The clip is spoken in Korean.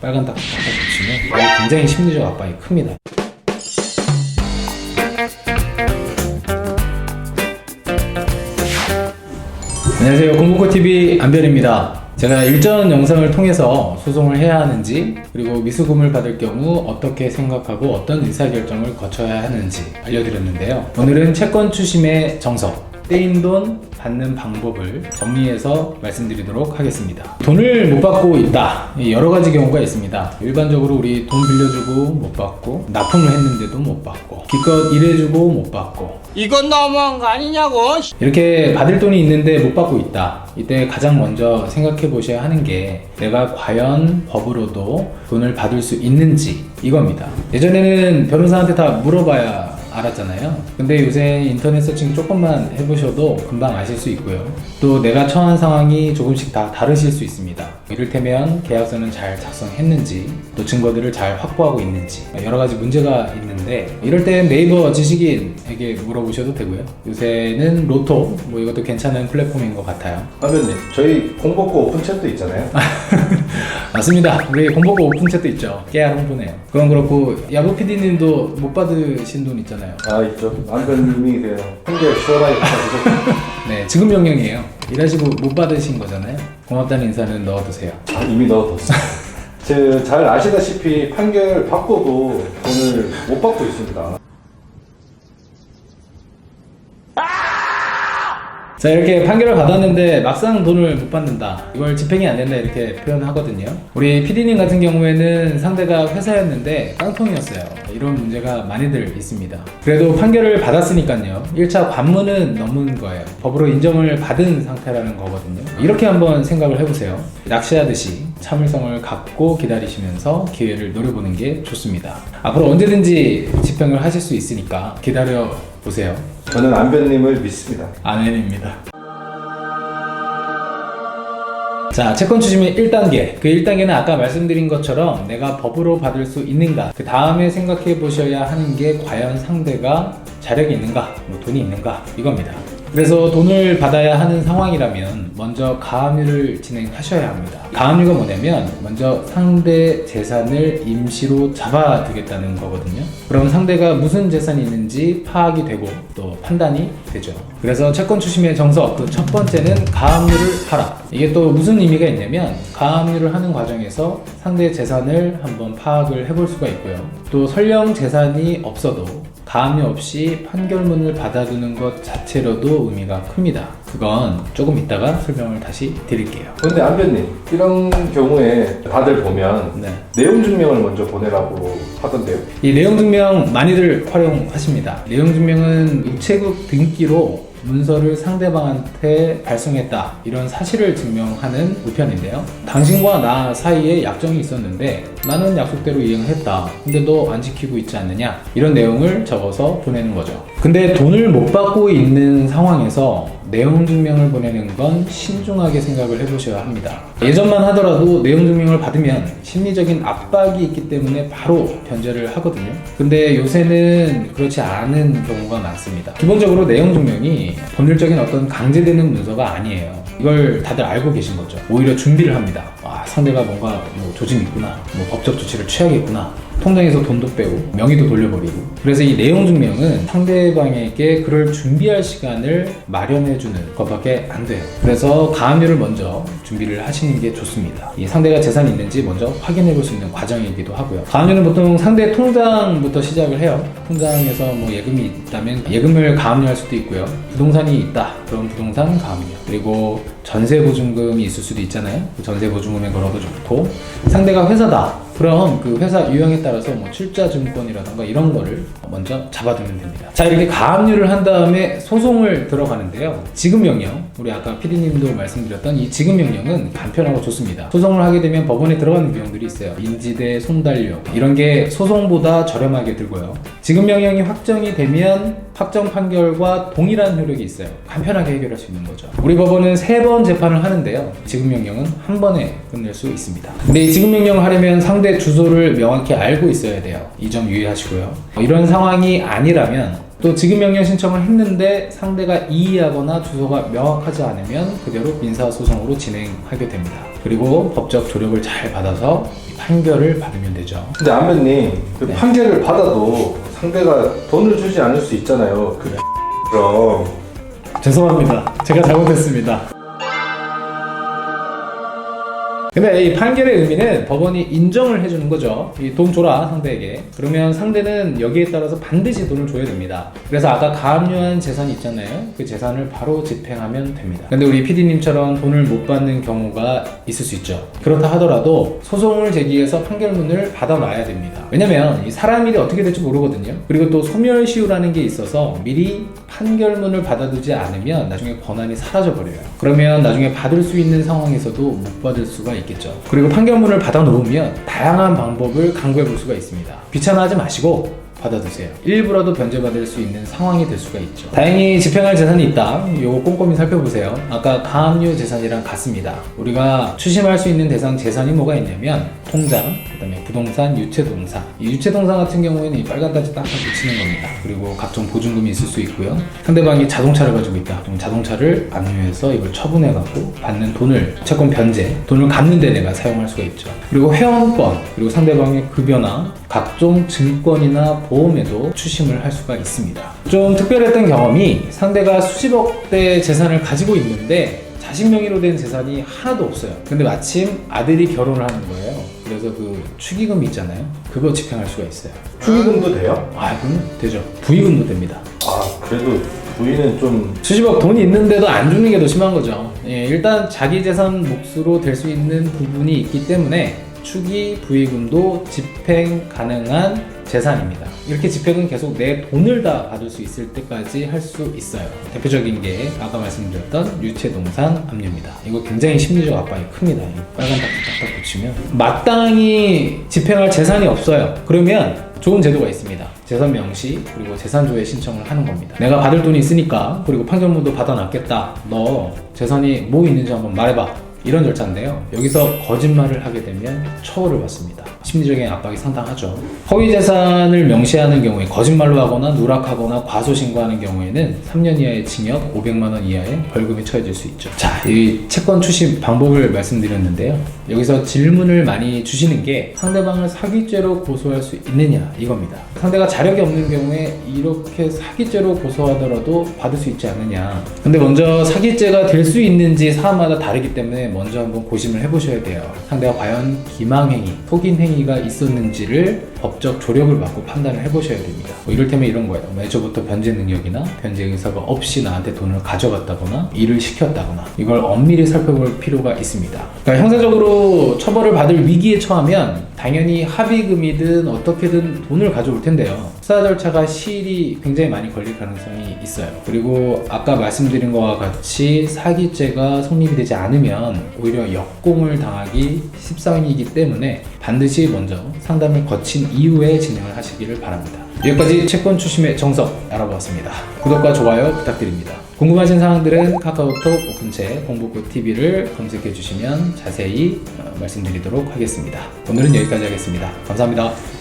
빨간 딱 붙이면 굉장히 심리적 압박이 큽니다. 안녕하세요, 공부코TV 안변입니다. 제가 일전 영상을 통해서 소송을 해야 하는지, 그리고 미수금을 받을 경우 어떻게 생각하고 어떤 의사결정을 거쳐야 하는지 알려드렸는데요. 오늘은 채권 추심의 정석, 떼인 돈 받는 방법을 정리해서 말씀드리도록 하겠습니다. 돈을 못 받고 있다, 여러 가지 경우가 있습니다. 일반적으로 우리 돈 빌려주고 못 받고, 납품을 했는데도 못 받고, 기껏 일해주고 못 받고, 이건 너무한 거 아니냐고. 이렇게 받을 돈이 있는데 못 받고 있다. 이때 가장 먼저 생각해 보셔야 하는 게, 내가 과연 법으로도 돈을 받을 수 있는지, 이겁니다. 예전에는 변호사한테 다 물어봐야 알았잖아요. 근데 요새 인터넷 서칭 조금만 해보셔도 금방 아실 수 있고요. 또 내가 처한 상황이 조금씩 다 다르실 수 있습니다. 이를테면 계약서는 잘 작성했는지, 또 증거들을 잘 확보하고 있는지, 여러 가지 문제가 있는데, 이럴 땐 네이버 지식인에게 물어보셔도 되고요. 요새는 로또, 이것도 괜찮은 플랫폼인 것 같아요. 하면님, 저희 공복고 오픈챗도 있잖아요. 맞습니다. 우리 공복고 오픈챗도 있죠. 깨알 홍보네요. 그건 그렇고, 야부 PD님도 못 받으신 돈 있잖아요. 아, 있죠. 남편님이 그냥 한개 시원하게 받으셨고. 네, 지금 명령이에요. 일하시고 못 받으신 거잖아요. 고맙다는 인사는 넣어두세요. 아, 이미 넣어뒀어요. 잘 아시다시피 판결 받고도 돈을 못 받고 있습니다. 자, 이렇게 판결을 받았는데 막상 돈을 못 받는다, 이걸 집행이 안 된다, 이렇게 표현하거든요. 우리 PD님 같은 경우에는 상대가 회사였는데 깡통이었어요. 이런 문제가 많이들 있습니다. 그래도 판결을 받았으니까요, 1차 관문은 넘은 거예요. 법으로 인정을 받은 상태라는 거거든요. 이렇게 한번 생각을 해보세요. 낚시하듯이 참을성을 갖고 기다리시면서 기회를 노려보는 게 좋습니다. 앞으로 언제든지 집행을 하실 수 있으니까 기다려 보세요. 저는 안변님을 믿습니다. 아멘입니다. 자, 채권 추심의 1단계. 그 1단계는 아까 말씀드린 것처럼 내가 법으로 받을 수 있는가, 그 다음에 생각해 보셔야 하는 게 과연 상대가 자력이 있는가, 돈이 있는가, 이겁니다. 그래서 돈을 받아야 하는 상황이라면 먼저 가압류를 진행하셔야 합니다. 가압류가 뭐냐면, 먼저 상대 재산을 임시로 잡아두겠다는 거거든요. 그럼 상대가 무슨 재산이 있는지 파악이 되고 또 판단이 되죠. 그래서 채권 추심의 정석, 그 첫 번째는 가압류를 하라. 이게 또 무슨 의미가 있냐면, 가압류를 하는 과정에서 상대 재산을 한번 파악을 해볼 수가 있고요. 또 설령 재산이 없어도 가압류 없이 판결문을 받아두는 것 자체로도 의미가 큽니다. 그건 조금 이따가 설명을 다시 드릴게요. 근데 안변님, 이런 경우에 다들 보면 네. 내용 증명을 먼저 보내라고 하던데요. 이 내용 증명 많이들 활용하십니다. 내용 증명은 우체국 등기로 문서를 상대방한테 발송했다, 이런 사실을 증명하는 우편인데요. 당신과 나 사이에 약정이 있었는데 나는 약속대로 이행을 했다, 근데 너 안 지키고 있지 않느냐, 이런 내용을 적어서 보내는 거죠. 근데 돈을 못 받고 있는 상황에서 내용 증명을 보내는 건 신중하게 생각을 해보셔야 합니다. 예전만 하더라도 내용 증명을 받으면 심리적인 압박이 있기 때문에 바로 변제를 하거든요. 근데 요새는 그렇지 않은 경우가 많습니다. 기본적으로 내용 증명이 법률적인 어떤 강제되는 문서가 아니에요. 이걸 다들 알고 계신 거죠. 오히려 준비를 합니다. 상대가 뭔가 조짐이 있구나, 법적 조치를 취하겠구나, 통장에서 돈도 빼고 명의도 돌려버리고. 그래서 이 내용 증명은 상대방에게 그럴 준비할 시간을 마련해주는 것밖에 안 돼요. 그래서 가압류를 먼저 준비를 하시는 게 좋습니다. 이 상대가 재산이 있는지 먼저 확인해 볼 수 있는 과정이기도 하고요. 가압류는 보통 상대 통장부터 시작을 해요. 통장에서 예금이 있다면 예금을 가압류할 수도 있고요. 부동산이 있다, 그럼 부동산 가압류. 그리고 전세보증금이 있을 수도 있잖아요. 그 전세보증금에 걸어도 좋고, 상대가 회사다, 그럼 그 회사 유형에 따라서 출자증권이라던가 이런 거를 먼저 잡아두면 됩니다. 자, 이렇게 가압류를 한 다음에 소송을 들어가는데요. 지급명령, 우리 아까 PD님도 말씀드렸던 이 지급명령은 간편하고 좋습니다. 소송을 하게 되면 법원에 들어가는 비용들이 있어요. 인지대, 송달료, 이런 게 소송보다 저렴하게 들고요. 지급명령이 확정이 되면 확정 판결과 동일한 효력이 있어요. 간편하게 해결할 수 있는 거죠. 우리 법원은 3번 재판을 하는데요. 지급명령은 한 번에 끝낼 수 있습니다. 근데 이 지급명령을 하려면 상대 주소를 명확히 알고 있어야 돼요. 이 점 유의하시고요. 이런 상황이 아니라면 또 지급명령 신청을 했는데 상대가 이의하거나 주소가 명확하지 않으면 그대로 민사소송으로 진행하게 됩니다. 그리고 법적 조력을 잘 받아서 판결을 받으면 되죠. 근데 안배님 그 네. 판결을 받아도 상대가 돈을 주지 않을 수 있잖아요. 그럼 죄송합니다. 제가 잘못했습니다. 근데 이 판결의 의미는 법원이 인정을 해주는 거죠. 이 돈 줘라 상대에게. 그러면 상대는 여기에 따라서 반드시 돈을 줘야 됩니다. 그래서 아까 가압류한 재산이 있잖아요. 그 재산을 바로 집행하면 됩니다. 근데 우리 PD님처럼 돈을 못 받는 경우가 있을 수 있죠. 그렇다 하더라도 소송을 제기해서 판결문을 받아놔야 됩니다. 왜냐면 이 사람 일이 어떻게 될지 모르거든요. 그리고 또 소멸시효라는 게 있어서 미리 판결문을 받아두지 않으면 나중에 권한이 사라져버려요. 그러면 나중에 받을 수 있는 상황에서도 못 받을 수가 있겠죠. 그리고 판결문을 받아 놓으면 다양한 방법을 강구해 볼 수가 있습니다. 귀찮아하지 마시고 받아두세요. 일부라도 변제받을 수 있는 상황이 될 수가 있죠. 다행히 집행할 재산이 있다. 이거 꼼꼼히 살펴보세요. 아까 가압류 재산이랑 같습니다. 우리가 추심할 수 있는 대상 재산이 뭐가 있냐면 통장, 그다음에 부동산, 유체동산. 이 유체동산 같은 경우에는 이 빨간 단지 딱 붙이는 겁니다. 그리고 각종 보증금이 있을 수 있고요. 상대방이 자동차를 가지고 있다. 그럼 자동차를 압류해서 이걸 처분해갖고 받는 돈을 채권 변제, 돈을 갚는 데 내가 사용할 수가 있죠. 그리고 회원권, 그리고 상대방의 급여나 각종 증권이나 보험에도 추심을 할 수가 있습니다. 좀 특별했던 경험이 상대가 수십억대 재산을 가지고 있는데 자식 명의로 된 재산이 하나도 없어요. 근데 마침 아들이 결혼을 하는 거예요. 그래서 그 축의금 있잖아요. 그거 집행할 수가 있어요. 축의금도 돼요? 아, 그럼 되죠. 부의금도 됩니다. 아 그래도 부인은 좀 수십억 돈이 있는데도 안 주는 게 더 심한 거죠. 예, 일단 자기 재산 몫으로 될 수 있는 부분이 있기 때문에 축의 부의금도 집행 가능한 재산입니다. 이렇게 집행은 계속 내 돈을 다 받을 수 있을 때까지 할 수 있어요. 대표적인 게 아까 말씀드렸던 유체동산 압류입니다. 이거 굉장히 심리적 압박이 큽니다. 이 빨간 딱딱 붙이면 마땅히 집행할 재산이 없어요. 그러면 좋은 제도가 있습니다. 재산 명시 그리고 재산조회 신청을 하는 겁니다. 내가 받을 돈이 있으니까 그리고 판결문도 받아놨겠다. 너 재산이 뭐 있는지 한번 말해봐. 이런 절차인데요. 여기서 거짓말을 하게 되면 처벌을 받습니다. 심리적인 압박이 상당하죠. 허위 재산을 명시하는 경우에 거짓말로 하거나 누락하거나 과소신고하는 경우에는 3년 이하의 징역, 500만 원 이하의 벌금이 처해질 수 있죠. 자, 이 채권 추심 방법을 말씀드렸는데요. 여기서 질문을 많이 주시는 게 상대방을 사기죄로 고소할 수 있느냐 이겁니다. 상대가 자력이 없는 경우에 이렇게 사기죄로 고소하더라도 받을 수 있지 않느냐. 근데 먼저 사기죄가 될 수 있는지 사안마다 다르기 때문에 먼저 한번 고심을 해보셔야 돼요. 상대가 과연 기망행위, 속인행위가 있었는지를 법적 조력을 받고 판단을 해보셔야 됩니다. 뭐 이를테면 이런 거예요. 애초부터 변제 능력이나 변제 의사가 없이 나한테 돈을 가져갔다거나 일을 시켰다거나 이걸 엄밀히 살펴볼 필요가 있습니다. 그러니까 형사적으로 처벌을 받을 위기에 처하면 당연히 합의금이든 어떻게든 돈을 가져올 텐데요. 수사 절차가 시일이 굉장히 많이 걸릴 가능성이 있어요. 그리고 아까 말씀드린 것과 같이 사기죄가 성립이 되지 않으면 오히려 역공을 당하기 십상이기 때문에 반드시 먼저 상담을 거친 이후에 진행을 하시기를 바랍니다. 여기까지 채권 추심의 정석 알아보았습니다. 구독과 좋아요 부탁드립니다. 궁금하신 사항들은 카카오톡 오픈채 공부꽃TV를 검색해 주시면 자세히 말씀드리도록 하겠습니다. 오늘은 여기까지 하겠습니다. 감사합니다.